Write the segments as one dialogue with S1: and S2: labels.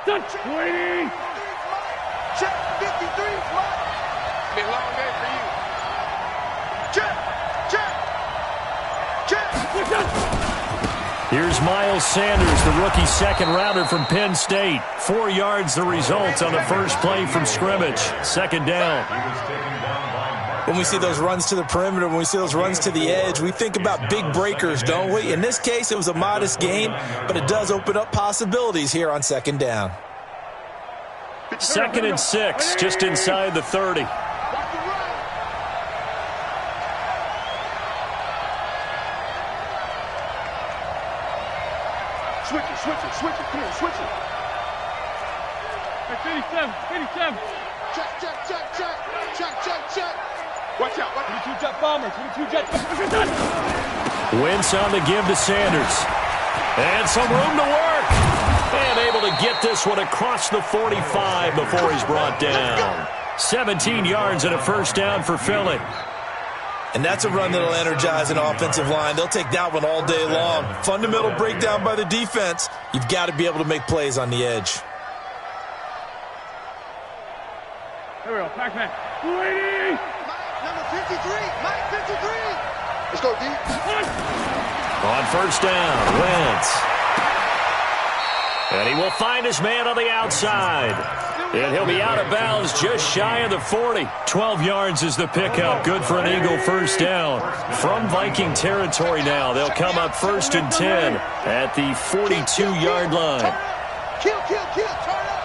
S1: Waiting.
S2: Check 53.
S3: Be a long day for you.
S2: Check.
S4: Here's Miles Sanders, the rookie second-rounder from Penn State. 4 yards the result on the first play from scrimmage. Second down.
S5: When we see those runs to the perimeter, when we see those runs to the edge, we think about big breakers, don't we? In this case, it was a modest gain, but it does open up possibilities here on second down.
S4: 2nd and 6, just inside the 30.
S1: Switch it. Come on, switch it. Hey, 57. Check. Watch out. 22 jet bombers. 22 jet bombers.
S4: Wentz on the give to Sanders. And some room to work. And able to get this one across the 45 before he's brought down. 17 yards and a first down for Philly.
S5: And that's a run that'll energize an offensive line. They'll take that one all day long. Fundamental breakdown by the defense. You've got to be able to make plays on the edge.
S1: Here we go, Pac-Man. Waiting.
S2: Number 53. Mike 53. Let's go, D.
S4: On first down, Wentz. And he will find his man on the outside. And he'll be out of bounds just shy of the 40. 12 yards is the pickup. Good for an Eagle first down. From Viking territory now, they'll come up 1st and 10 at the 42-yard line.
S2: Kill. Turn up.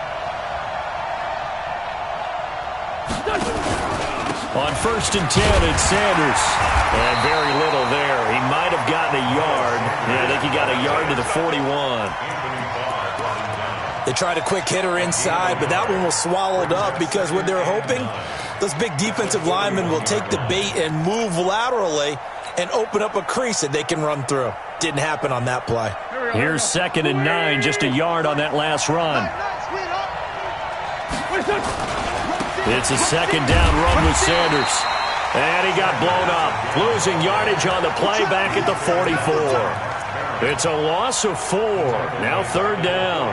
S4: On 1st and 10, it's Sanders. And very little there. He might have gotten a yard. Yeah, I think he got a yard to the 41.
S5: They tried a quick hitter inside, but that one was swallowed up because what they're hoping, those big defensive linemen will take the bait and move laterally and open up a crease that they can run through. Didn't happen on that play.
S4: Here's 2nd and 9, just a yard on that last run. It's a second down run with Sanders. And he got blown up, losing yardage on the play back at the 44. It's a loss of 4. Now 3rd down.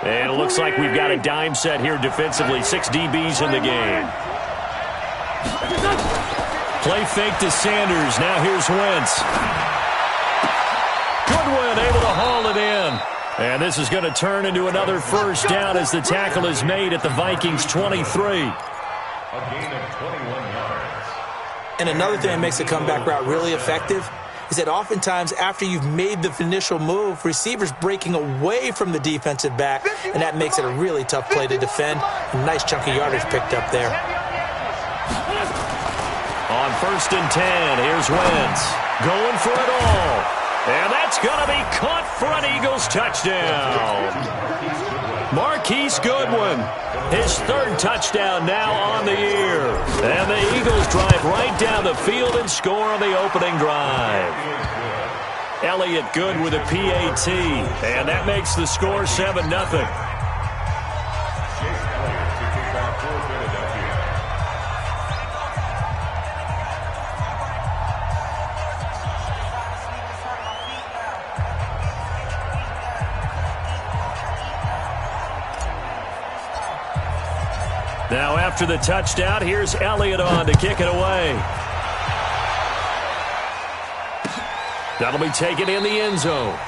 S4: And it looks like we've got a dime set here defensively. 6 DBs in the game. Play fake to Sanders. Now here's Wentz. Goodwin able to haul it in. And this is going to turn into another first down as the tackle is made at the Vikings 23.
S6: A gain of 21 yards.
S5: And another thing that makes the comeback route really effective is that oftentimes after you've made the initial move, receivers breaking away from the defensive back, and that makes it a really tough play to defend. A nice chunk of yardage picked up there.
S4: On 1st and 10, here's Wentz. Going for it all. And that's going to be caught for an Eagles touchdown. Marquise Goodwin, his 3rd touchdown now on the year. And the Eagles drive right down the field and score on the opening drive. Elliott good with a PAT, and that makes the score 7-0. Now after the touchdown, here's Elliott on to kick it away. That'll be taken in the end zone.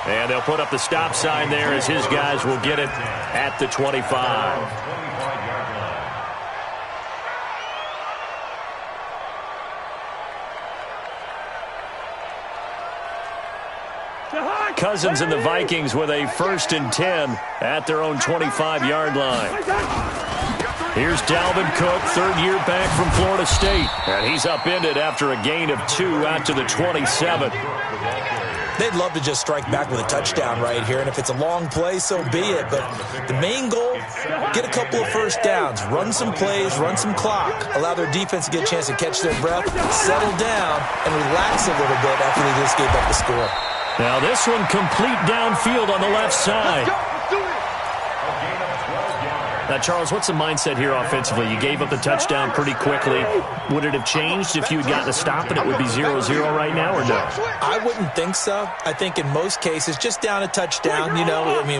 S4: And they'll put up the stop sign there as his guys will get it at the 25. Cousins and the Vikings with a 1st and 10 at their own 25-yard line. Here's Dalvin Cook, 3rd year back from Florida State. And he's upended after a gain of 2 out to the 27.
S5: They'd love to just strike back with a touchdown right here, and if it's a long play, so be it. But the main goal, get a couple of first downs, run some plays, run some clock, allow their defense to get a chance to catch their breath, settle down, and relax a little bit after they just gave up the score.
S4: Now this one complete downfield on the left side.
S6: A gain of 12 yards.
S4: Now, Charles, what's the mindset here offensively? You gave up the touchdown pretty quickly. Would it have changed if you had gotten a stop and it would be 0-0 right now, or no?
S5: I wouldn't think so. I think in most cases, just down a touchdown,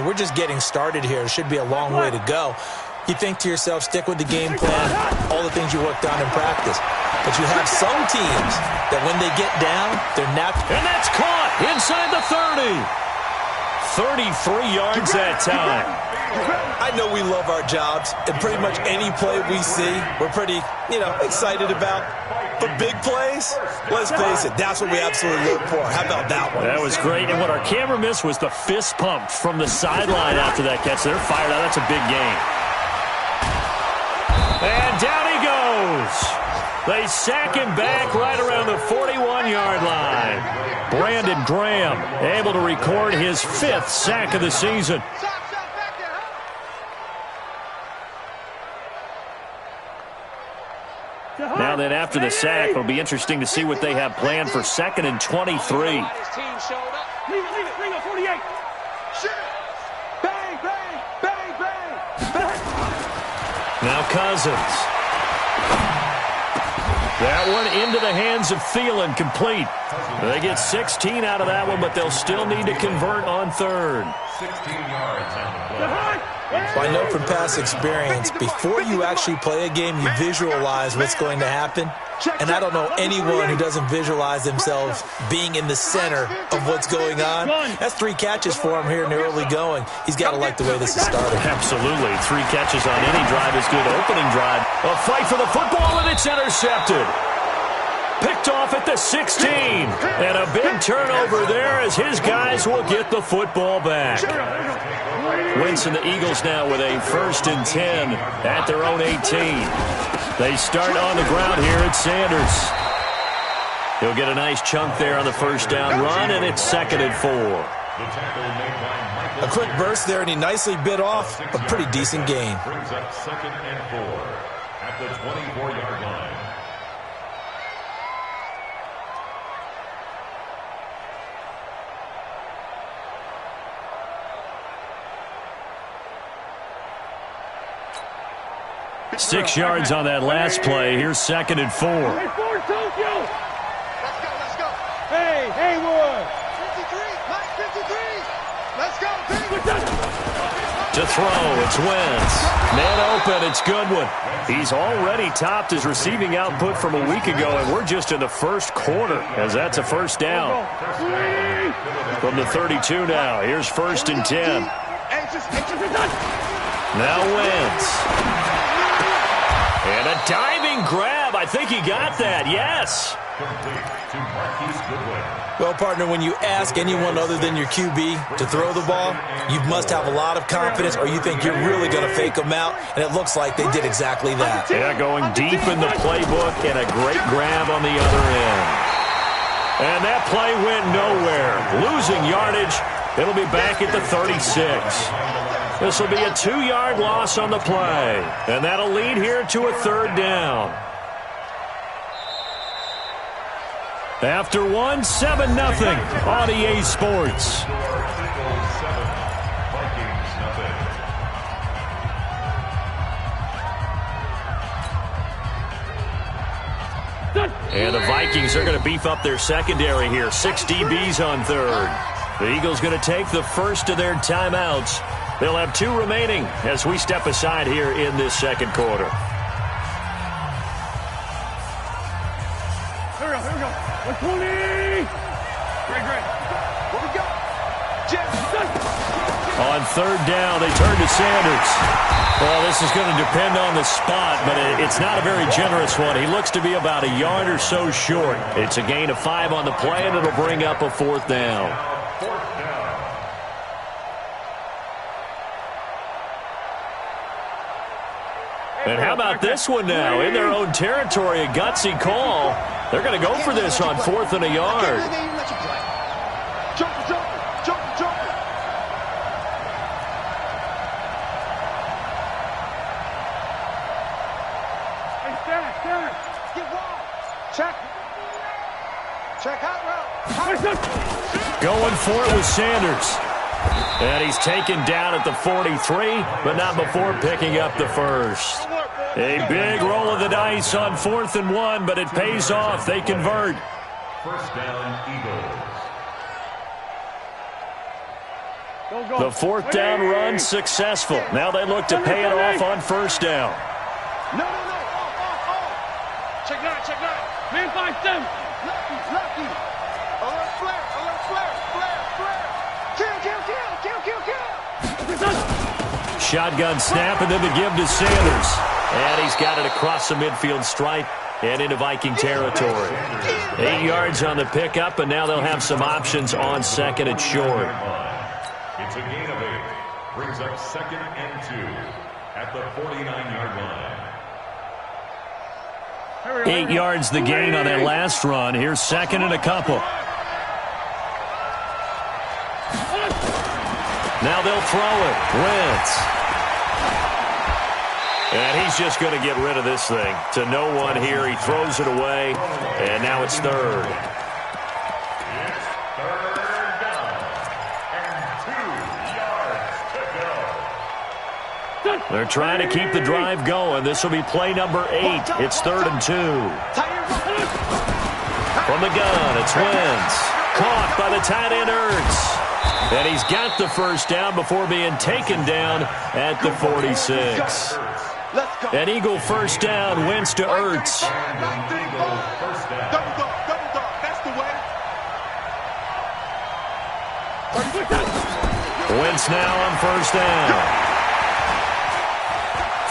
S5: we're just getting started here. It should be a long way to go. You think to yourself, stick with the game plan, all the things you worked on in practice. But you have some teams that when they get down, they're not.
S4: And that's caught inside the 30. 33 yards that time.
S5: I know we love our jobs, and pretty much any play we see, we're pretty, excited about. But big plays, let's face it, that's what we absolutely look for. How about that one?
S4: That was great, and what our camera missed was the fist pump from the sideline after that catch. They're fired out. That's a big game. And down he goes. They sack him back right around the 41-yard line. Brandon Graham able to record his 5th sack of the season. Now then, after the sack, it'll be interesting to see what they have planned for 2nd and 23.
S1: Leave it, 48. Bang, bang, bang, bang.
S4: Now Cousins. That one into the hands of Thielen, complete. They get 16 out of that one, but they'll still need to convert on 3rd.
S6: 16 yards on the play.
S5: Well, I know from past experience, before you actually play a game, you visualize what's going to happen. And I don't know anyone who doesn't visualize themselves being in the center of what's going on. That's 3 catches for him here in the early going. He's got to like the way this is started.
S4: Absolutely. 3 catches on any drive is good. Opening drive. A fight for the football, and it's intercepted. Picked off at the 16. And a big turnover there as his guys will get the football back. Wentz and the Eagles now with a 1st and 10 at their own 18. They start on the ground here at Sanders. He'll get a nice chunk there on the 1st down run, and it's 2nd and 4.
S5: A quick burst there, and he nicely bit off a pretty decent gain.
S6: Brings up 2nd and 4 at the 24-yard line.
S4: Six yards on that last play. Here's 2nd and 4.
S1: Hey, Ford, Tokyo.
S2: Let's go.
S1: Hey, Haywood.
S2: 53, Mike 53. Let's go,
S4: To throw, it's Wentz. Man open, it's Goodwin. He's already topped his receiving output from a week ago, and we're just in the 1st quarter, as that's a 1st down. From the 32 now, here's 1st and 10. Now Wentz. And a diving grab. I think he got that, yes.
S5: Well, partner, when you ask anyone other than your QB to throw the ball, you must have a lot of confidence, or you think you're really going to fake them out, and it looks like they did exactly that.
S4: Yeah, going deep in the playbook, and a great grab on the other end. And that play went nowhere. Losing yardage. It'll be back at the 36. This will be a 2-yard loss on the play, and that'll lead here to a 3rd down. After 1, 7-0 on EA Sports. And the Vikings are going to beef up their secondary here. 6 DBs on 3rd. The Eagles going to take the first of their timeouts. They'll have 2 remaining as we step aside here in this 2nd quarter.
S1: Here we go. 120. Great. Here we go.
S4: On 3rd down, they turn to Sanders. Well, this is going to depend on the spot, but it's not a very generous one. He looks to be about a yard or so short. It's a gain of 5 on the play, and it'll bring up a 4th down. And how about this one now? In their own territory, a gutsy call. They're going to go for this on 4th and a yard.
S2: Jump.
S1: Hey, Derek.
S2: Get wide. Check out route.
S4: Going for it with Sanders. And he's taken down at the 43, but not before picking up the first. A big roll of the dice on 4th and 1, but it pays off. They convert.
S6: First down, Eagles.
S4: The 4th down run successful. Now they look to pay it off on 1st down.
S2: No.
S1: Check 9, check 9. Man finds them.
S2: Lucky. Alert flare. Kill.
S4: Shotgun snap and then the give to Sanders. And he's got it across the midfield stripe and into Viking territory. 8 yards on the pickup, and now they'll have some options on 2nd and short.
S6: It's a gain of 8. Brings up 2nd and 2 at the 49-yard line.
S4: 8 yards the gain on that last run. Here's 2nd and a couple. Now they'll throw it. Wentz. And he's just going to get rid of this thing. To no one here. He throws it away. And now it's 3rd.
S6: It's 3rd down. And 2 yards to go.
S4: They're trying to keep the drive going. This will be play number 8. It's 3rd and 2. From the gun, it's Wentz. Caught by the tight end Ertz. And he's got the first down before being taken down at the 46. An Eagle first down, Wentz to Ertz.
S6: Eagle first down.
S2: Double dog. That's the way.
S4: Wentz now on first down.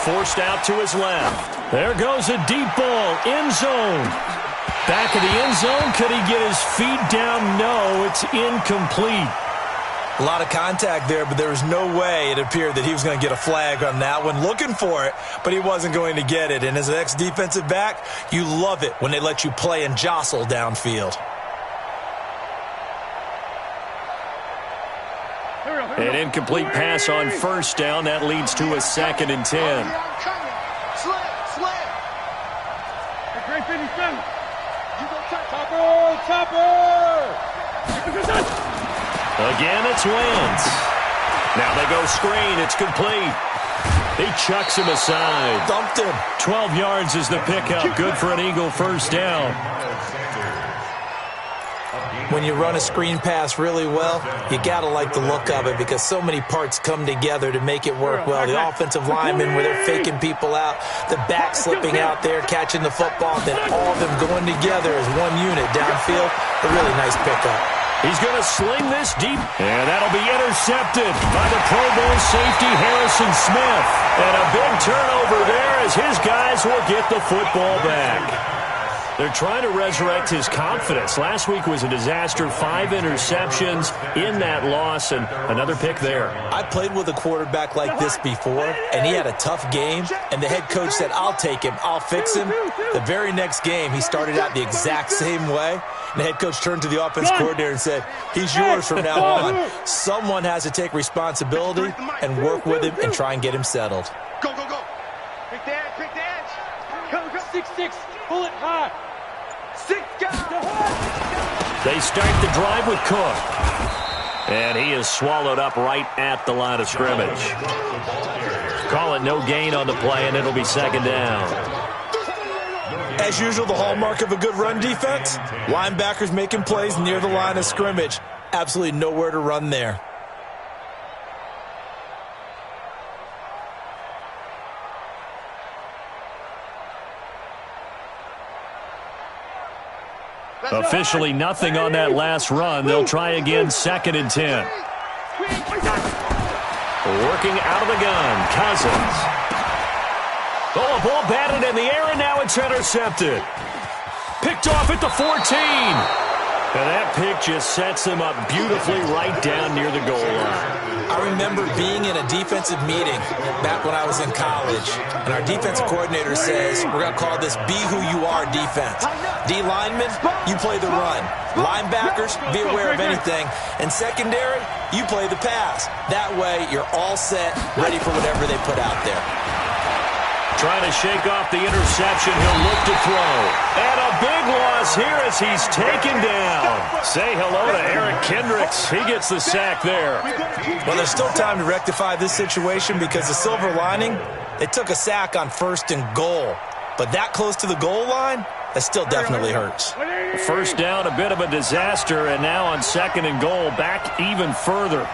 S4: Forced out to his left. There goes a deep ball, end zone. Back of the end zone, could he get his feet down? No, it's incomplete.
S5: A lot of contact there, but there was no way it appeared that he was going to get a flag on that one. Looking for it, but he wasn't going to get it. And as an ex-defensive back, you love it when they let you play and jostle downfield.
S4: An incomplete pass on first down. That leads to a 2nd and 10.
S2: Slam.
S1: Great 57.
S2: You go touch.
S1: Chopper.
S4: Again, it's Wentz. Now they go screen. It's complete. He chucks him aside.
S5: Dumped him.
S4: 12 yards is the pickup. Good for an Eagle first down.
S5: When you run a screen pass really well, you got to like the look of it because so many parts come together to make it work well. The offensive linemen where they're faking people out, the back slipping out there, catching the football, then all of them going together as one unit downfield. A really nice pickup.
S4: He's going to sling this deep, and that'll be intercepted by the Pro Bowl safety Harrison Smith. And a big turnover there as his guys will get the football back. They're trying to resurrect his confidence. Last week was a disaster. 5 interceptions in that loss, and another pick there.
S5: I played with a quarterback like this before, and he had a tough game, and the head coach said, I'll take him, I'll fix him. The very next game, he started out the exact same way. And the head coach turned to the offense coordinator and said, he's yours from now on. Someone has to take responsibility and work with him and try and get him settled.
S2: Go. Pick the edge.
S1: Go. 6-6. Pull it high.
S2: 6 guys.
S4: They start the drive with Cook. And he is swallowed up right at the line of scrimmage. Call it no gain on the play, and it'll be 2nd down.
S5: As usual, the hallmark of a good run defense, linebackers making plays near the line of scrimmage. Absolutely nowhere to run there.
S4: Officially nothing on that last run. They'll try again, 2nd and 10. Working out of the gun, Cousins. Oh, a ball batted in the air, and now it's intercepted. Picked off at the 14. And that pick just sets them up beautifully right down near the goal line.
S5: I remember being in a defensive meeting back when I was in college, and our defensive coordinator says, we're going to call this Be Who You Are defense. D linemen, you play the run. Linebackers, be aware of anything. And secondary, you play the pass. That way, you're all set, ready for whatever they put out there.
S4: Trying to shake off the interception. He'll look to throw. And a big loss here as he's taken down. Say hello to Eric Kendricks. He gets the sack there.
S5: Well, there's still time to rectify this situation because the silver lining, they took a sack on 1st and goal. But that close to the goal line, that still definitely hurts.
S4: First down, a bit of a disaster, and now on 2nd and goal, back even further.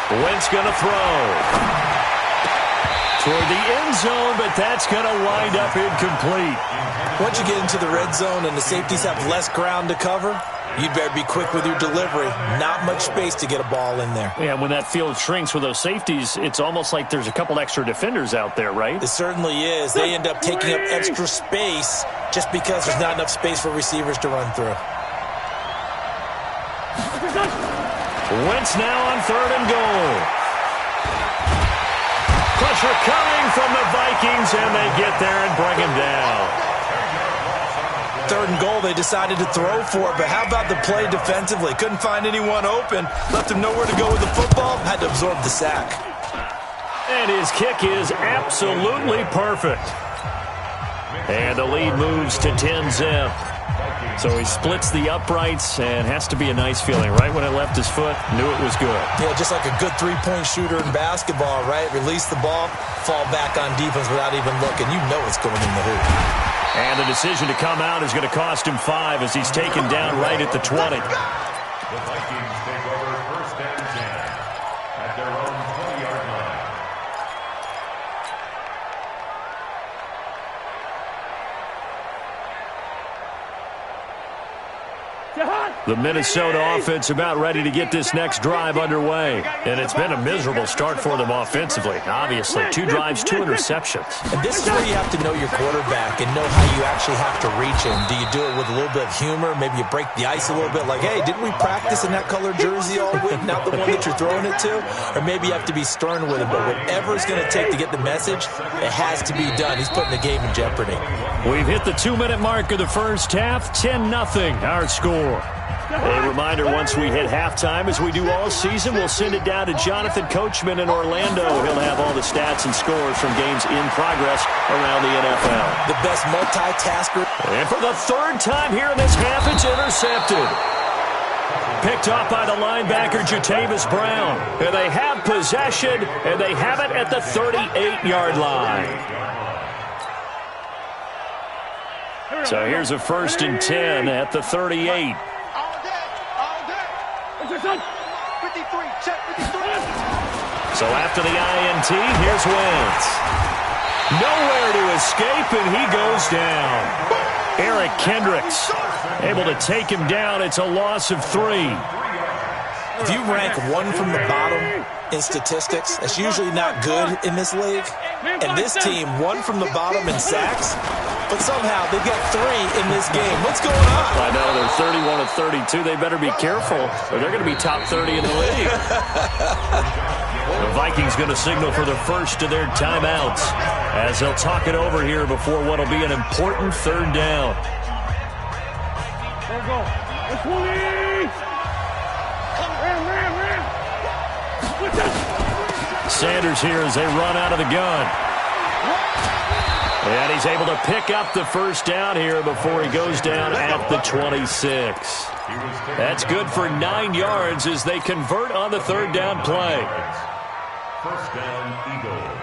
S4: Wentz going to throw. Toward the end zone, but that's going to wind up incomplete.
S5: Once you get into the red zone and the safeties have less ground to cover, you'd better be quick with your delivery. Not much space to get a ball in there.
S4: Yeah, when that field shrinks with those safeties, it's almost like there's a couple extra defenders out there, right?
S5: It certainly is. They end up taking up extra space just because there's not enough space for receivers to run through.
S4: Wentz now on 3rd and goal. Pressure coming from the Vikings, and they get there and bring him down.
S5: 3rd and goal, they decided to throw for it, but how about the play defensively? Couldn't find anyone open, left him nowhere to go with the football, had to absorb the sack.
S4: And his kick is absolutely perfect. And the lead moves to 10-zip. So he splits the uprights, and has to be a nice feeling. Right when it left his foot, knew it was good.
S5: Yeah, just like a good three-point shooter in basketball, right? Release the ball, fall back on defense without even looking. You know it's going in the hoop.
S4: And the decision to come out is going to cost him 5 as he's taken down right at the 20.
S6: The Vikings take over 1st and 10 at their own 20-yard line.
S4: The Minnesota offense about ready to get this next drive underway. And it's been a miserable start for them offensively. Obviously, 2 drives, 2 interceptions.
S5: And this is where you have to know your quarterback and know how you actually have to reach him. Do you do it with a little bit of humor? Maybe you break the ice a little bit like, hey, didn't we practice in that color jersey all week? Not the one that you're throwing it to? Or maybe you have to be stern with him. But whatever it's going to take to get the message, it has to be done. He's putting the game in jeopardy.
S4: We've hit the 2-minute mark of the first half. 10-0 our score. A reminder, once we hit halftime, as we do all season, we'll send it down to Jonathan Coachman in Orlando. He'll have all the stats and scores from games in progress around the NFL.
S5: The best multitasker.
S4: And for the 3rd time here in this half, it's intercepted. Picked off by the linebacker, Jatavis Brown. And they have possession, and they have it at the 38-yard line. So here's a 1st and 10 at the 38.
S2: 53, check 53.
S4: So after the INT, here's Wentz. Nowhere to escape, and he goes down. Eric Kendricks able to take him down. It's a loss of 3.
S5: If you rank 1 from the bottom in statistics, that's usually not good in this league. And this team, 1 from the bottom in sacks, but somehow they get 3 in this game. What's going on?
S4: I know, they're 31 of 32. They better be careful, or they're going to be top 30 in the league. The Vikings going to signal for the first of their timeouts as they'll talk it over here before what will be an important 3rd down.
S1: There we go. It's 20!
S4: Sanders here as they run out of the gun. And he's able to pick up the first down here before he goes down at the 26. That's good for 9 yards as they convert on the 3rd down play.
S6: 1st down, Eagles.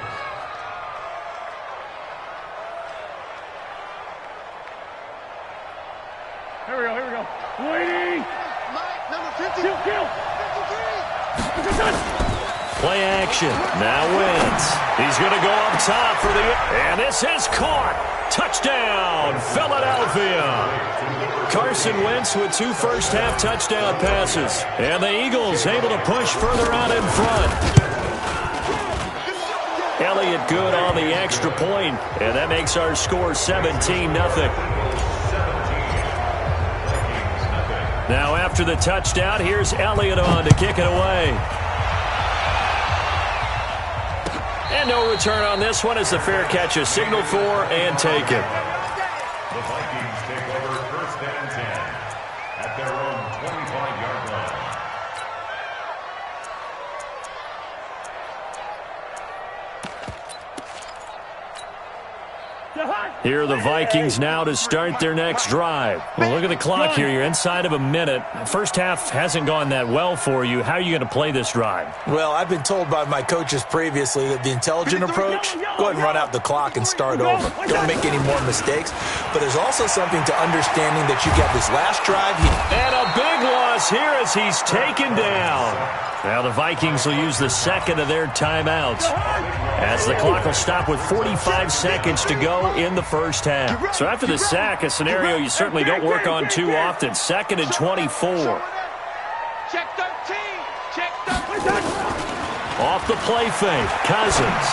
S1: Here we go. Waiting!
S2: Mike, number 50.
S1: Kill!
S2: 53.
S4: Play action. Now Wentz. He's going to go up top for the... And this is caught. Touchdown, Philadelphia. Carson Wentz with 2 first-half touchdown passes. And the Eagles able to push further out in front. Elliott good on the extra point, and that makes our score 17-0. Now after the touchdown, here's Elliott on to kick it away. And no return on this one as the fair catch is signaled for and taken.
S6: The Vikings take over 1st and 10
S4: Here are the Vikings now to start their next drive. Well, look at the clock here. You're inside of a minute. First half hasn't gone that well for you. How are you going to play this drive?
S5: Well, I've been told by my coaches previously that the intelligent approach, go ahead and run out the clock and start over. Don't make any more mistakes. But there's also something to understanding that you got this last drive here.
S4: And a big loss here as he's taken down. Now the Vikings will use the second of their timeouts as the clock will stop with 45 seconds to go in the first half. So after the sack, a scenario you certainly don't work on too often. 2nd and 24.
S2: Check 13. Check 13.
S4: Off the play fake, Cousins.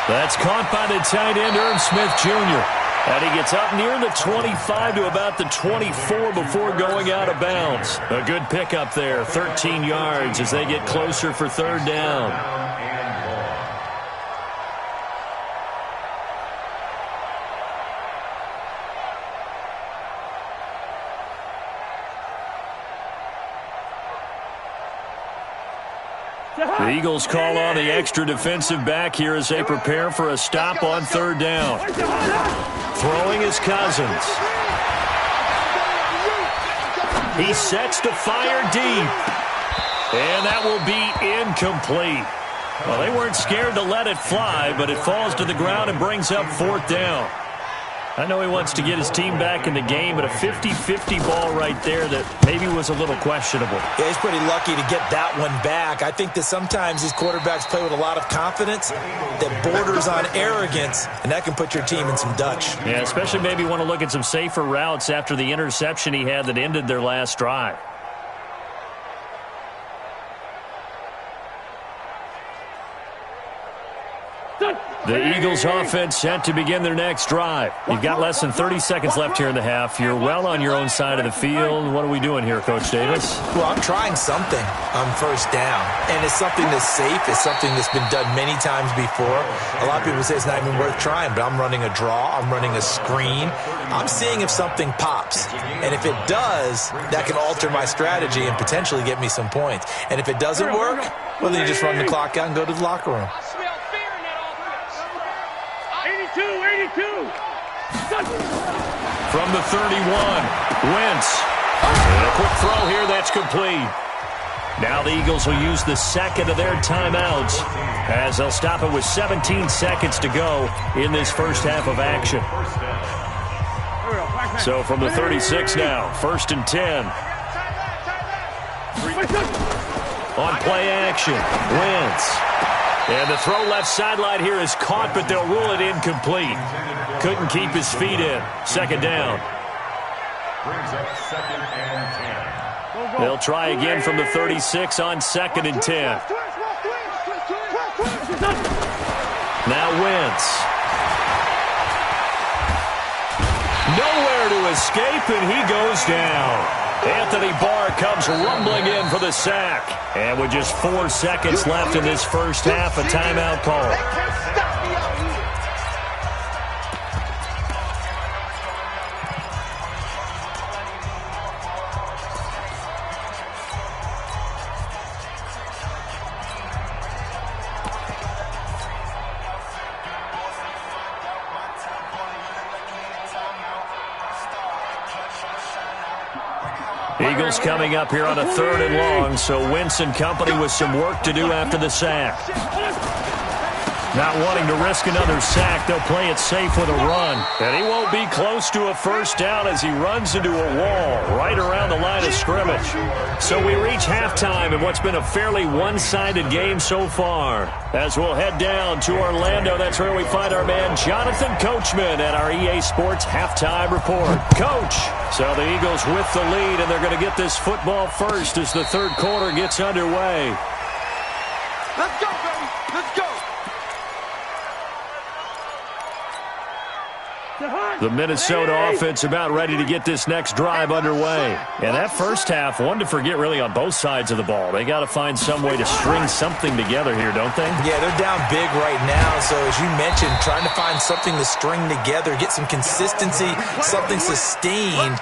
S4: That's caught by the tight end, Irv Smith Jr. And he gets up near the 25 to about the 24 before going out of bounds. A good pickup there, 13 yards as they get closer for third down. The Eagles call on the extra defensive back here as they prepare for a stop on third down. Throwing is Cousins. He sets to fire deep. And that will be incomplete. Well, they weren't scared to let it fly, but it falls to the ground and brings up fourth down. I know he wants to get his team back in the game, but a 50-50 ball right there that maybe was a little questionable.
S5: Yeah, he's pretty lucky to get that one back. I think that sometimes these quarterbacks play with a lot of confidence that borders on arrogance, and that can put your team in some Dutch.
S4: Yeah, especially maybe want to look at some safer routes after the interception he had that ended their last drive. The Eagles offense set to begin their next drive. You've got less than 30 seconds left here in the half. You're well on your own side of the field. What are we doing here, Coach Davis?
S5: Well, I'm trying something on first down, and it's something that's safe. It's something that's been done many times before. A lot of people say it's not even worth trying, but I'm running a draw. I'm running a screen. I'm seeing if something pops, and if it does, that can alter my strategy and potentially get me some points. And if it doesn't work, well, then you just run the clock out and go to the locker room.
S1: 82.
S4: From the 31, Wentz. And a quick throw here, that's complete. Now the Eagles will use the second of their timeouts as they'll stop it with 17 seconds to go in this first half of action. So from the 36 now, 1st and 10. On play action, Wentz. And the throw left sideline here is caught, but they'll rule it incomplete. Couldn't keep his feet in. Second down.
S6: Brings up 2nd and 10.
S4: They'll try again from the 36 on 2nd and 10. Now Wentz. Nowhere to escape, and he goes down. Anthony Barr comes rumbling in for the sack. And with just 4 seconds left in this first half, a timeout call. Eagles coming up here on a 3rd and long, so Wentz and company with some work to do after the sack. Not wanting to risk another sack, they'll play it safe with a run. And he won't be close to a first down as he runs into a wall right around the line of scrimmage. So we reach halftime in what's been a fairly one-sided game so far. As we'll head down to Orlando, that's where we find our man Jonathan Coachman at our EA Sports Halftime Report. Coach, so the Eagles with the lead, and they're going to get this football first as the third quarter gets underway.
S2: Let's go, baby. Let's go.
S4: The Minnesota offense about ready to get this next drive underway. And that first half, one to forget really on both sides of the ball. They got to find some way to string something together here, don't they?
S5: Yeah, they're down big right now. So as you mentioned, trying to find something to string together, get some consistency, something sustained,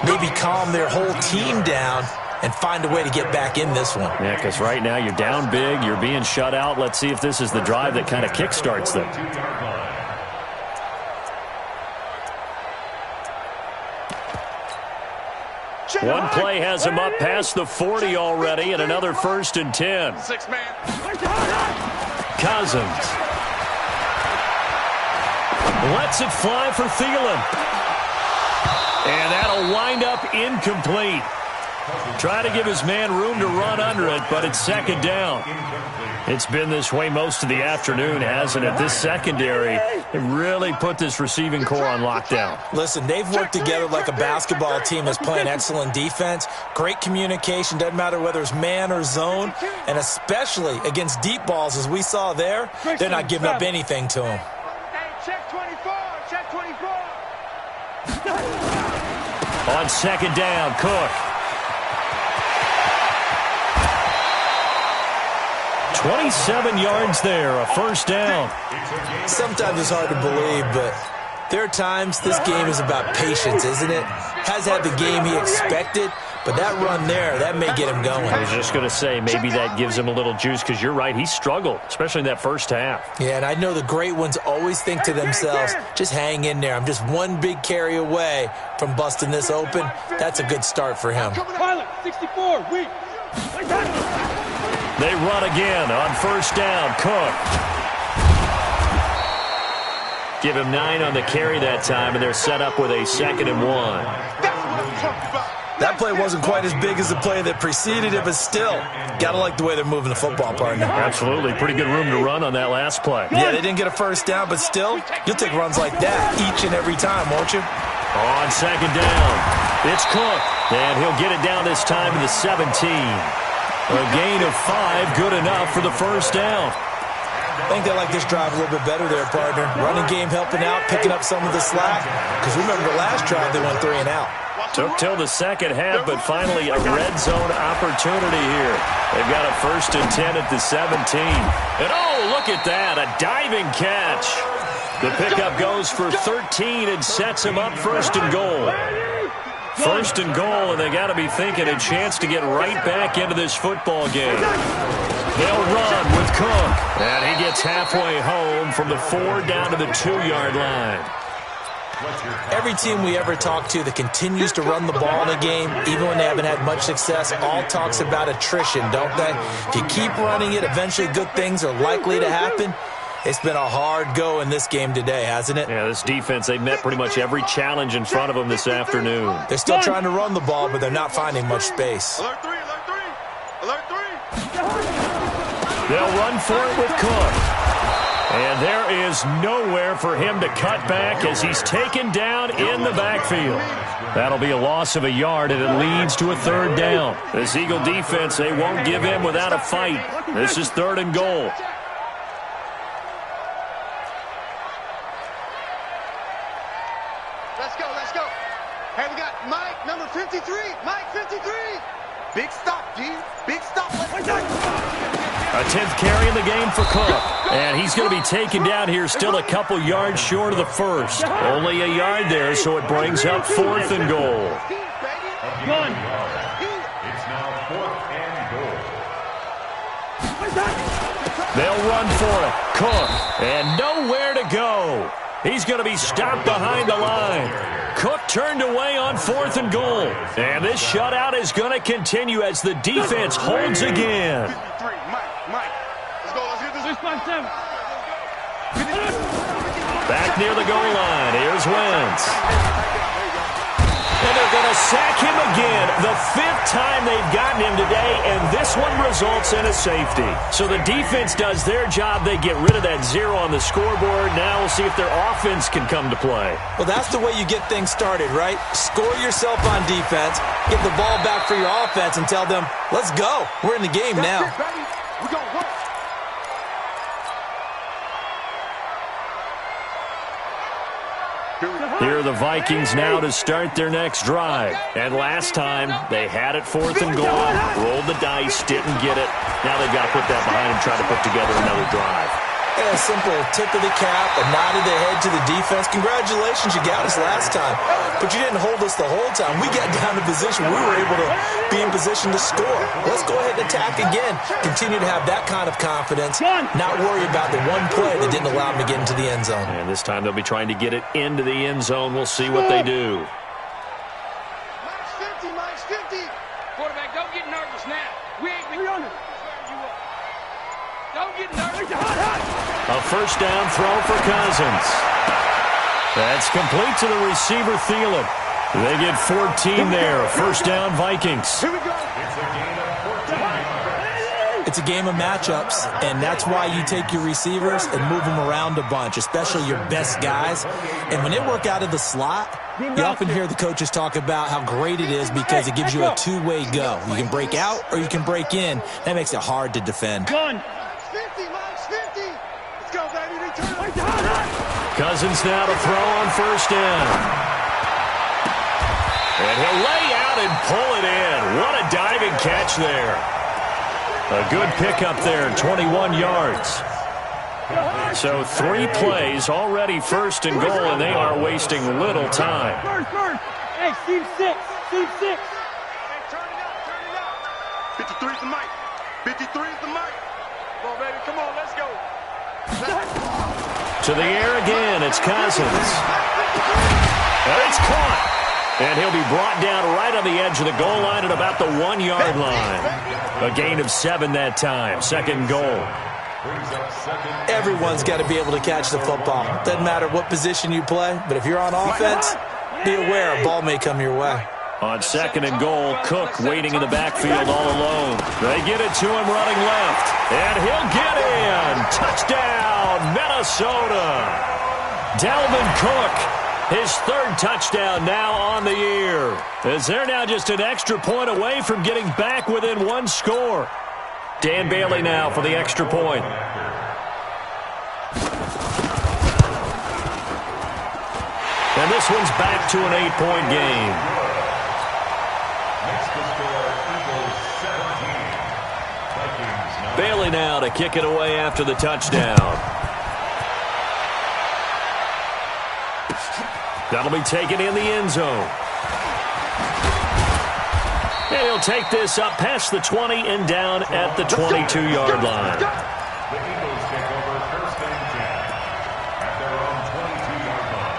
S5: maybe calm their whole team down and find a way to get back in this one.
S4: Yeah, because right now you're down big, you're being shut out. Let's see if this is the drive that kind of kickstarts them. One play has him up past the 40 already, and another 1st and 10.
S3: 6-man.
S4: Cousins lets it fly for Thielen. And that'll wind up incomplete. Try to give his man room to run under it, but it's 2nd down. It's been this way most of the afternoon, hasn't it? This secondary, it really put this receiving core on lockdown.
S5: Listen, they've worked together like a basketball team that's playing excellent defense. Great communication, doesn't matter whether it's man or zone. And especially against deep balls, as we saw there, they're not giving up anything to them.
S2: Hey, check 24, check 24.
S4: On 2nd down, Cook. 27 yards there, a 1st down.
S5: Sometimes it's hard to believe, but there are times this game is about patience, isn't it? Has had the game he expected, but that run there, that may get him going.
S4: I was just going to say, maybe that gives him a little juice, because you're right, he struggled, especially in that 1st half.
S5: Yeah, and I know the great ones always think to themselves, just hang in there. I'm just one big carry away from busting this open. That's a good start for him.
S1: Pilot, 64, weak.
S4: They run again on 1st down. Cook. Give him 9 on the carry that time, and they're set up with a 2nd and 1.
S5: That play wasn't quite as big as the play that preceded it, but still, got to like the way they're moving the football, partner.
S4: Absolutely. Pretty good room to run on that last play.
S5: Yeah, they didn't get a 1st down, but still, you'll take runs like that each and every time, won't you?
S4: On 2nd down, it's Cook, and he'll get it down this time to the 17. A gain of 5, good enough for the 1st down.
S5: I think they like this drive a little bit better there, partner. Running game helping out, picking up some of the slack. Because remember the last drive, they went 3 and out.
S4: Took till the 2nd half, but finally a red zone opportunity here. They've got a 1st and 10 at the 17. And oh, look at that, a diving catch. The pickup goes for 13 and sets him up 1st and goal. 1st and goal, and they got to be thinking a chance to get right back into this football game. They'll run with Cook, and he gets halfway home from the 4 down to the 2-yard line.
S5: Every team we ever talk to that continues to run the ball in a game, even when they haven't had much success, all talks about attrition, don't they? If you keep running it, eventually good things are likely to happen. It's been a hard go in this game today, hasn't it?
S4: Yeah, this defense, they've met pretty much every challenge in front of them this afternoon.
S5: They're still trying to run the ball, but they're not finding much space.
S3: Alert 3, alert 3, alert 3.
S4: They'll run for it with Cook. And there is nowhere for him to cut back as he's taken down in the backfield. That'll be a loss of a yard, and it leads to a 3rd down. This Eagle defense, they won't give in without a fight. This is 3rd and goal.
S2: Let's go. Hey, we got Mike, number 53. Mike, 53. Big stop, G. Big stop.
S4: A 10th carry in the game for Cook. And he's going to be taken down here still a couple yards short of the 1st. Only a yard there, so it brings up 4th and goal.
S1: Run.
S6: It's now 4th and goal.
S4: They'll run for it. Cook. And nowhere to go. He's going to be stopped behind the line. Cook turned away on 4th and goal. And this shutout is going to continue as the defense holds again.
S3: 53, Mike. Let's go. Let's get this.
S1: 657.
S4: Back near the goal line. Here's Wentz. And they're going to sack him again. The 5th time they've gotten him today, and this one results in a safety. So the defense does their job. They get rid of that 0 on the scoreboard. Now we'll see if their offense can come to play.
S5: Well, that's the way you get things started, right? Score yourself on defense, get the ball back for your offense, and tell them, let's go. We're in the game now.
S2: We're going to work.
S4: Here are the Vikings now to start their next drive. And last time, they had it 4th and goal, rolled the dice, didn't get it. Now they've got to put that behind them, try to put together another drive.
S5: A simple tip of the cap, a nod of the head to the defense. Congratulations, you got us last time. But you didn't hold us the whole time. We got down to position. We were able to be in position to score. Let's go ahead and attack again. Continue to have that kind of confidence. Not worry about the one play that didn't allow them to get into the end zone.
S4: And this time they'll be trying to get it into the end zone. We'll see what they do.
S2: Mike's 50, Mike's
S4: A first down throw for Cousins. That's complete to the receiver, Thielen. They get 14 there. First down, Vikings.
S1: Here we go.
S5: It's a game of matchups, and that's why you take your receivers and move them around a bunch, especially your best guys. And when they work out of the slot, you often hear the coaches talk about how great it is because it gives you a two-way go. You can break out or you can break in. That makes it hard to defend.
S1: Gun.
S2: 50, Miles, 50. Let's go, baby. Return.
S4: Cousins now to throw on first down. And he'll lay out and pull it in. What a diving catch there. A good pickup there, 21 yards. So 3 plays, already first and goal, and they are wasting little time.
S1: First. Hey, Steve 6. Steve 6.
S3: Hey, turn it up. 53's the mic. 53's the mic. Come on, baby. Come on, let's go.
S4: To the air again, it's Cousins. And it's caught. And he'll be brought down right on the edge of the goal line at about the 1-yard line. A gain of 7 that time. Second goal.
S5: Everyone's got to be able to catch the football. Doesn't matter what position you play, but if you're on offense, be aware a ball may come your way.
S4: On second and goal, Cook waiting in the backfield all alone. They get it to him running left. And he'll get in. Touchdown, Minnesota. Dalvin Cook, his 3rd touchdown now on the year. As they're now just an extra point away from getting back within 1 score. Dan Bailey now for the extra point. And this one's back to an 8-point game.
S6: Next to score, Eagles 17. Vikings 9.
S4: Bailey now to kick it away after the touchdown. That'll be taken in the end zone. And he'll take this up past the 20 and down at the 22-yard line.
S6: The Eagles take over first and 10 at their own 22-yard line.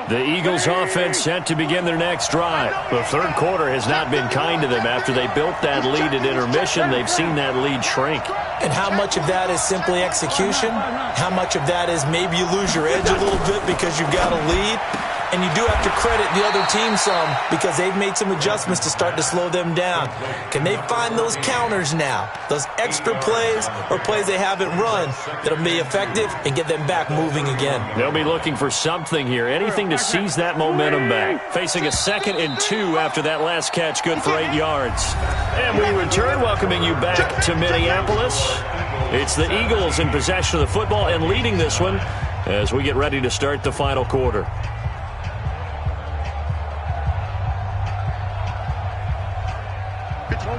S4: The Eagles offense set to begin their next drive. The third quarter has not been kind to them. After they built that lead at intermission, they've seen that lead shrink.
S5: And how much of that is simply execution? How much of that is maybe you lose your edge a little bit because you've got a lead? And you do have to credit the other team some because they've made some adjustments to start to slow them down. Can they find those counters now, those extra plays or plays they haven't run that'll be effective and get them back moving again?
S4: They'll be looking for something here, anything to seize that momentum back. Facing a 2nd and 2 after that last catch, good for 8 yards. And we return, welcoming you back to Minneapolis. It's the Eagles in possession of the football and leading this one as we get ready to start the final quarter.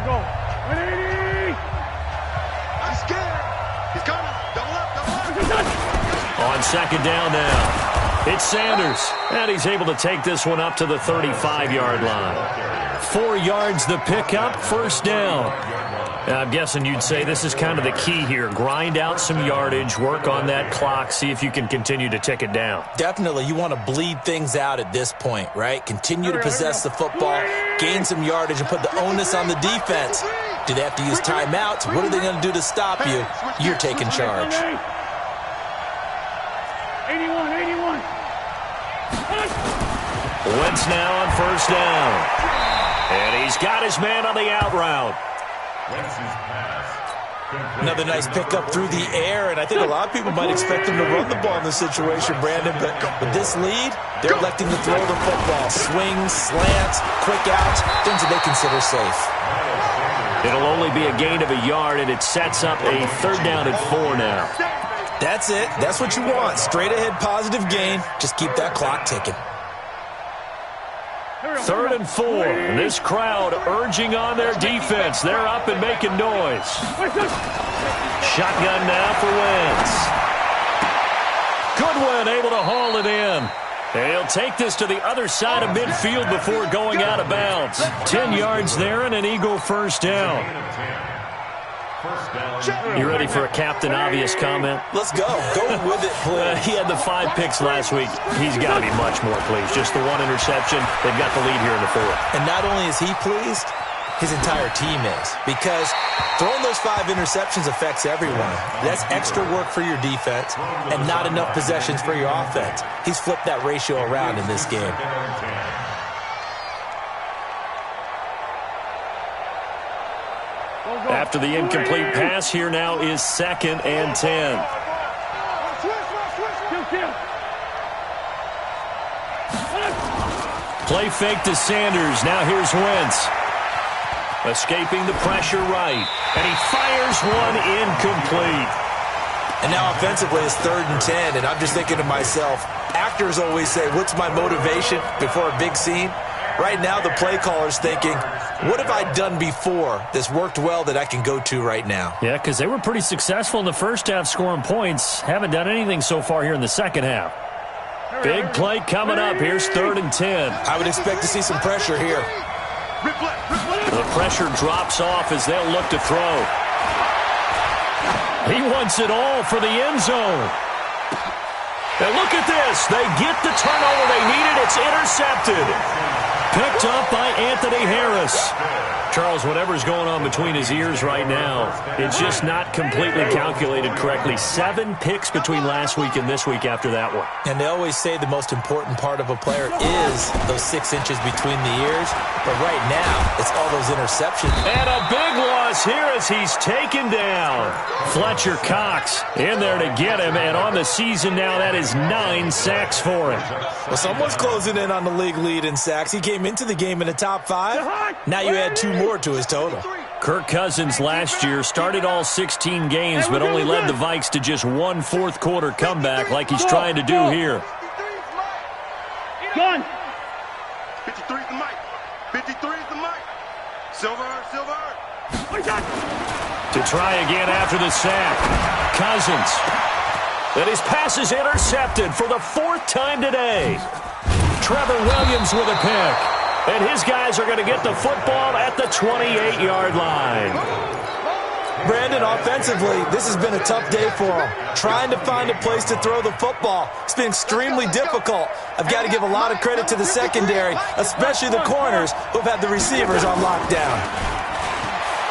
S1: Go. 180.
S2: I'm scared. He's coming. Double up.
S4: On second down now, it's Sanders, and he's able to take this one up to the 35-yard line. 4 yards the pickup, first down. And I'm guessing you'd say this is kind of the key here. Grind out some yardage, work on that clock, see if you can continue to tick it down.
S5: Definitely, you want to bleed things out at this point, right? Continue to possess the football, gain some yardage, and put the onus on the defense. Do they have to use timeouts? What are they going to do to stop you? You're taking charge.
S1: 81.
S4: Wentz now on first down. And he's got his man on the out route.
S6: Wentz's pass.
S5: Another nice pickup through the air, and I think a lot of people might expect them to run the ball in this situation, Brandon, but with this lead, they're electing to throw the football. Swings, slants, quick outs, things that they consider safe.
S4: It'll only be a gain of a yard, and it sets up a 3rd down and 4 now.
S5: That's it. That's what you want. Straight ahead positive gain. Just keep that clock ticking.
S4: 3rd and 4. And this crowd urging on their defense. They're up and making noise. Shotgun now for Wentz. Goodwin able to haul it in. And he'll take this to the other side of midfield before going out of bounds. 10 yards there and an Eagle first down. You ready for a Captain Obvious comment?
S5: Let's go. Go with it, please.
S4: He had the 5 picks last week. He's got to be much more pleased. Just the 1 interception. They've got the lead here in the 4th.
S5: And not only is he pleased, his entire team is. Because throwing those 5 interceptions affects everyone. That's extra work for your defense and not enough possessions for your offense. He's flipped that ratio around in this game.
S4: After the incomplete pass, here now is 2nd and 10. Play fake to Sanders. Now here's Wentz. Escaping the pressure right. And he fires one incomplete.
S5: And now offensively it's 3rd and 10. And I'm just thinking to myself, actors always say, what's my motivation before a big scene? Right now the play caller's thinking, what have I done before that's worked well that I can go to right now?
S4: Yeah, because they were pretty successful in the first half scoring points. Haven't done anything so far here in the second half. Big play coming up. Here's 3rd and 10.
S5: I would expect to see some pressure here.
S4: The pressure drops off as they'll look to throw. He wants it all for the end zone. And look at this. They get the turnover they needed. It's intercepted. Picked up by Anthony Harris. Charles, whatever's going on between his ears right now, it's just not completely calculated correctly. 7 picks between last week and this week after that one.
S5: And they always say the most important part of a player is those 6 inches between the ears. But right now, it's all those interceptions.
S4: And a big loss here as he's taken down. Fletcher Cox in there to get him. And on the season now, that is 9 sacks for him.
S5: Well, someone's closing in on the league lead in sacks. He came into the game in the top 5. Now you add 2 more to his total.
S4: Kirk Cousins last year started all 16 games, but only led the Vikes to just 1 fourth-quarter comeback like he's trying to do here.
S1: Gun.
S3: 53 is the mic. 53 is the mic. Silver.
S4: To try again after the sack. Cousins. And his pass is intercepted for the 4th time today. Trevor Williams with a pick. And his guys are going to get the football at the 28-yard line.
S5: Brandon, offensively, this has been a tough day for him. Trying to find a place to throw the football. It's been extremely difficult. I've got to give a lot of credit to the secondary, especially the corners who've had the receivers on lockdown.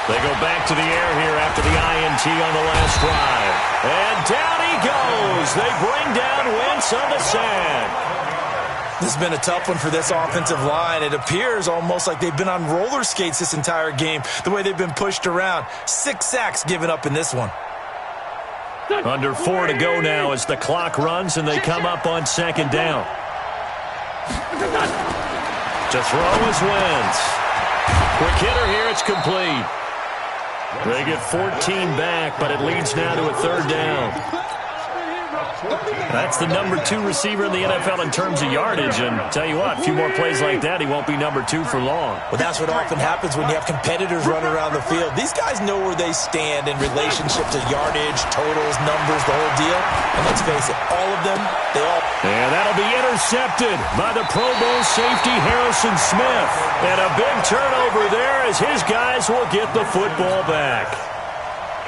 S4: They go back to the air here after the INT on the last drive. And down he goes. They bring down Wentz on the sack.
S5: This has been a tough one for this offensive line. It appears almost like they've been on roller skates this entire game, the way they've been pushed around. 6 sacks given up in this one.
S4: Under 4 to go now as the clock runs and they come up on 2nd down. To throw is Wentz. Quick hitter here, it's complete. They get 14 back, but it leads now to a 3rd down. That's the number 2 receiver in the NFL in terms of yardage, and tell you what, a few more plays like that, he won't be number 2 for long.
S5: Well, that's what often happens when you have competitors running around the field. These guys know where they stand in relationship to yardage, totals, numbers, the whole deal. And let's face it, all of them, they all...
S4: And that'll be intercepted by the Pro Bowl safety Harrison Smith. And a big turnover there as his guys will get the football back.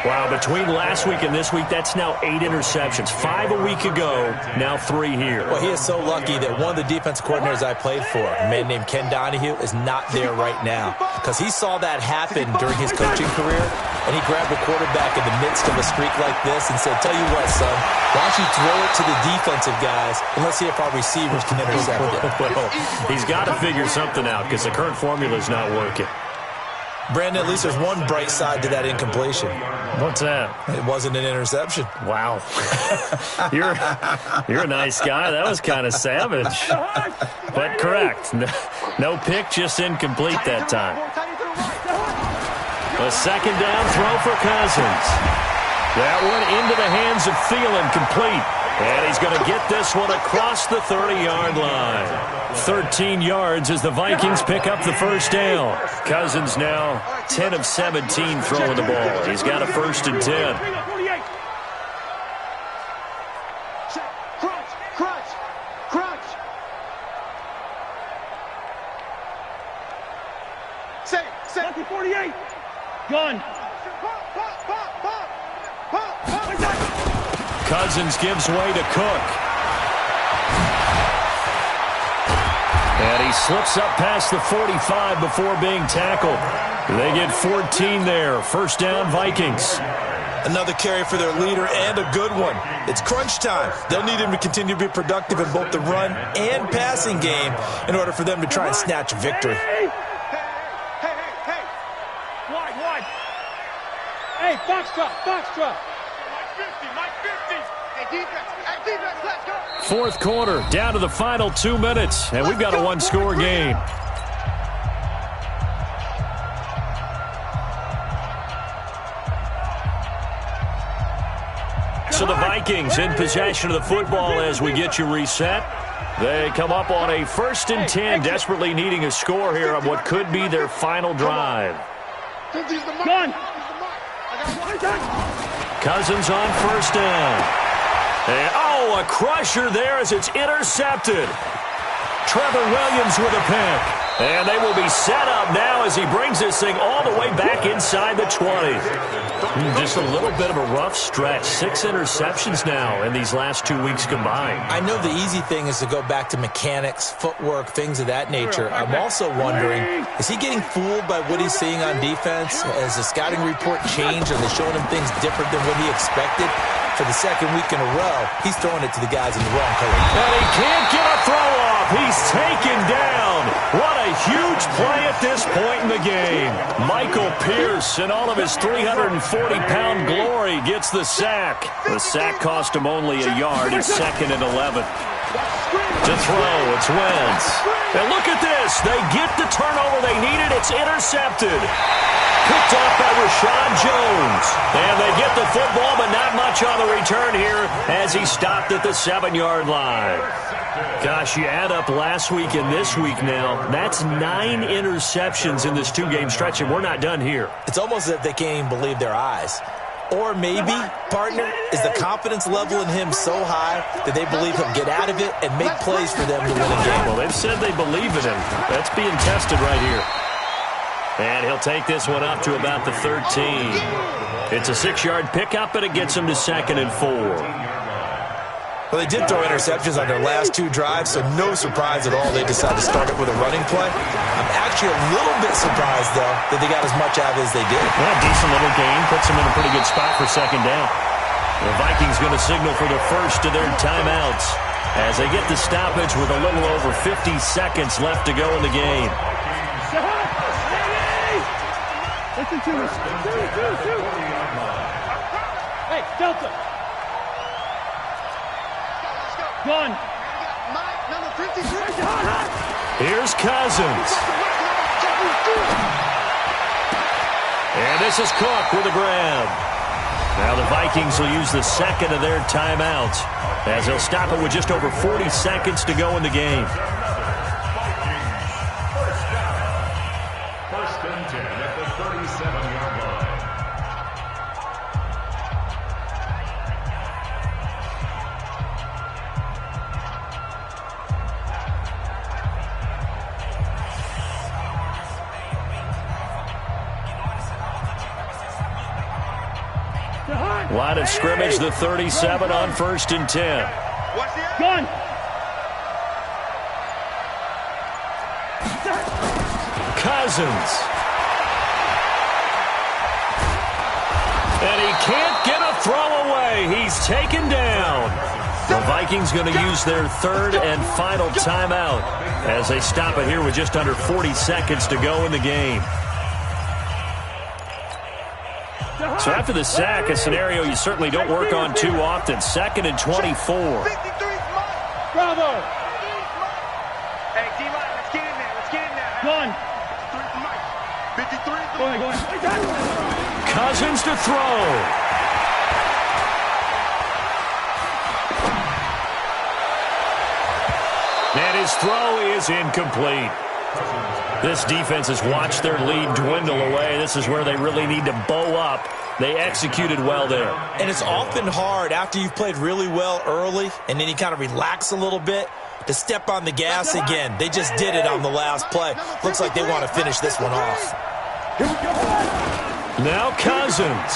S4: Wow, between last week and this week, that's now 8 interceptions. 5 a week ago, now 3 here.
S5: Well, he is so lucky that one of the defense coordinators I played for, a man named Ken Donahue, is not there right now. Because he saw that happen during his coaching career, and he grabbed the quarterback in the midst of a streak like this and said, tell you what, son, why don't you throw it to the defensive guys, and let's see if our receivers can intercept it.
S4: Well, he's got to figure something out because the current formula is not working.
S5: Brandon, at least there's one bright side to that incompletion.
S4: What's that?
S5: It wasn't an interception.
S4: Wow. You're a nice guy. That was kind of savage. But correct. No pick, just incomplete that time. A 2nd down throw for Cousins. That one into the hands of Thielen, complete. And he's going to get this one across the 30-yard line. 13 yards as the Vikings pick up the 1st down. Cousins now 10 of 17 throwing the ball. He's got a 1st and 10.
S2: Crunch. Say.
S1: 48. Gun.
S4: Cousins gives way to Cook. And he slips up past the 45 before being tackled. They get 14 there. First down, Vikings.
S5: Another carry for their leader and a good one. It's crunch time. They'll need him to continue to be productive in both the run and passing game in order for them to try and snatch a victory.
S1: Hey. Wide. Hey, box drop.
S3: Mike 50. Hey, defense, let's go.
S4: Fourth quarter, down to the final 2 minutes, and we've got a one-score game. So the Vikings in possession of the football as we get you reset. They come up on a 1st and 10, desperately needing a score here on what could be their final drive.
S1: Gun.
S4: Cousins on 1st down. And, a crusher there as it's intercepted. Trevor Williams with a pick. And they will be set up now as he brings this thing all the way back inside the 20. Just a little bit of a rough stretch. 6 interceptions now in these last 2 weeks combined.
S5: I know the easy thing is to go back to mechanics, footwork, things of that nature. I'm also wondering, is he getting fooled by what he's seeing on defense? Has the scouting report changed? Are they showing him things different than what he expected? For the second week in a row, he's throwing it to the guys in the wrong color.
S4: And he can't get a throw off. He's taken down. What a huge play at this point in the game. Michael Pierce, in all of his 340-pound glory, gets the sack. The sack cost him only a yard. It's 2nd and 11. To throw, it's Wentz. And look at this. They get the turnover they needed. It's intercepted. Picked off by Rashad Jones. And they get the football, but not much on the return here as he stopped at the 7-yard line. Gosh, you add up last week and this week now, that's 9 interceptions in this 2-game stretch, and we're not done here.
S5: It's almost as if they can't even believe their eyes. Or maybe, partner, is the confidence level in him so high that they believe he'll get out of it and make plays for them to win a game.
S4: Well, they've said they believe in him. That's being tested right here. And he'll take this one up to about the 13. It's a 6-yard pickup, and it gets him to 2nd and 4.
S5: Well, they did throw interceptions on their last 2 drives, so no surprise at all they decided to start it with a running play. I'm actually a little bit surprised, though, that they got as much out of it as they did.
S4: Well, decent little gain. Puts them in a pretty good spot for 2nd down. The Vikings going to signal for the first of their timeouts as they get the stoppage with a little over 50 seconds left to go in the game.
S1: Listen to us. Hey, Delta. Gun.
S3: Mike, number 53.
S4: Here's Cousins. And this is Cook with a grab. Now the Vikings will use the 2nd of their timeouts as they'll stop it with just over 40 seconds to go in the game.
S6: First and 10 at the 37-yard line.
S4: Line of scrimmage, the 37 on 1st and 10.
S1: Gun.
S4: Cousins. And he can't get a throw away. He's taken down. The Vikings going to use their 3rd and final timeout as they stop it here with just under 40 seconds to go in the game. So after the sack, a scenario you certainly don't work on too often. 2nd and 24.
S1: Bravo.
S3: Hey, D-Mike, let's get in there. Let's get in there.
S1: Gun.
S3: 53 is the
S1: Go ahead.
S4: Cousins to throw. And his throw is incomplete. This defense has watched their lead dwindle away. This is where they really need to bow up. They executed well there.
S5: And it's often hard after you've played really well early and then you kind of relax a little bit to step on the gas again. They just did it on the last play. Looks like they want to finish this one off.
S4: Now Cousins.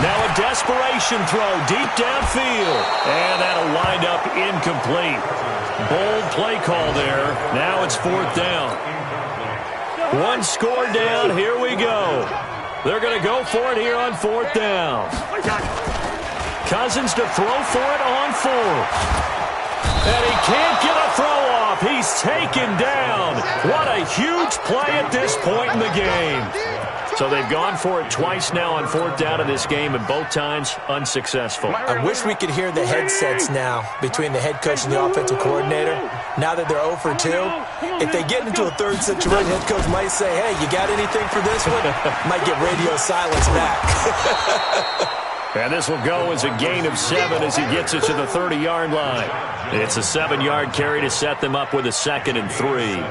S4: Now a desperation throw deep downfield. And that'll wind up incomplete. Bold play call there. Now it's 4th down. One score down. Here we go. They're going to go for it here on 4th down. Cousins to throw for it on 4th. And he can't get a throw off. He's taken down. What a huge play at this point in the game. So they've gone for it twice now on 4th down in this game, and both times unsuccessful.
S5: I wish we could hear the headsets now between the head coach and the offensive coordinator. Now that they're 0 for 2, if they get into a third situation, head coach might say, hey, you got anything for this one? Might get radio silence back.
S4: And this will go as a gain of 7 as he gets it to the 30-yard line. It's a 7-yard carry to set them up with a 2nd and 3.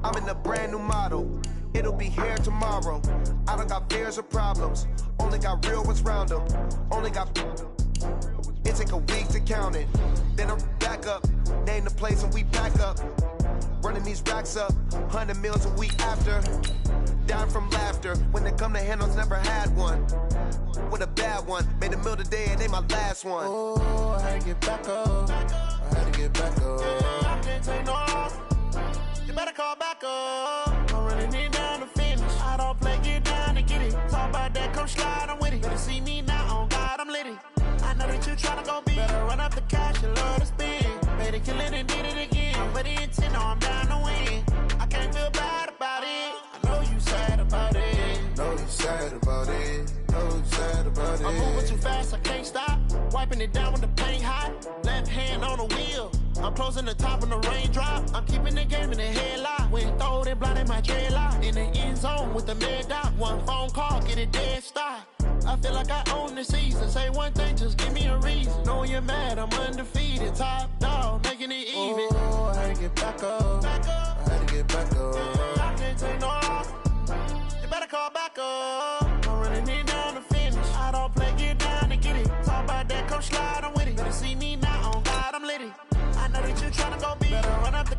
S7: I'm in a brand new model. It'll be here tomorrow. I don't got fears or problems. Only got real ones round them. Only got. It take a week to count it. Then I'm back up. Name the place and we back up. Running these racks up. 100 meals a week after. Down from laughter. When they come to handles, never had one. With a bad one. Made a meal today and ain't my last one.
S8: Oh, I had to get back up. I had to get back up. I can't take no off. You better call back up. I'm running it down to finish. I don't play, get down and get it. Talk about that, come slide, I'm with it. Better see me now, on God, I'm litty. I know that you tryna go big. Better run up the cash, you love to spin. Made it, kill it, and did it again. But the intent, no, I'm down to win. I can't feel bad about it. I know you sad about it.
S7: Know you sad about it. Know you sad about it.
S8: I'm moving too fast, I can't stop. Wiping it down with the paint hot. Left hand on the wheel. I'm closing the top when the raindrop. I'm keeping the game in the headlock. When throw it, blinding my dreadlock. In the end zone with the mad dot. One phone call, get it dead stop. I feel like I own the season. Say one thing, just give me a reason. Knowing you're mad, I'm undefeated. Top dog, making it even.
S7: Oh, I had to get back up. I had to get back up.
S8: I can't take no off. You better call back up. I'm running it down to finish. I don't play, get down to get it. Talk about that, come slide, I'm with it. Better see me now, on God, I'm litty. I know that you tryna go big. Better run up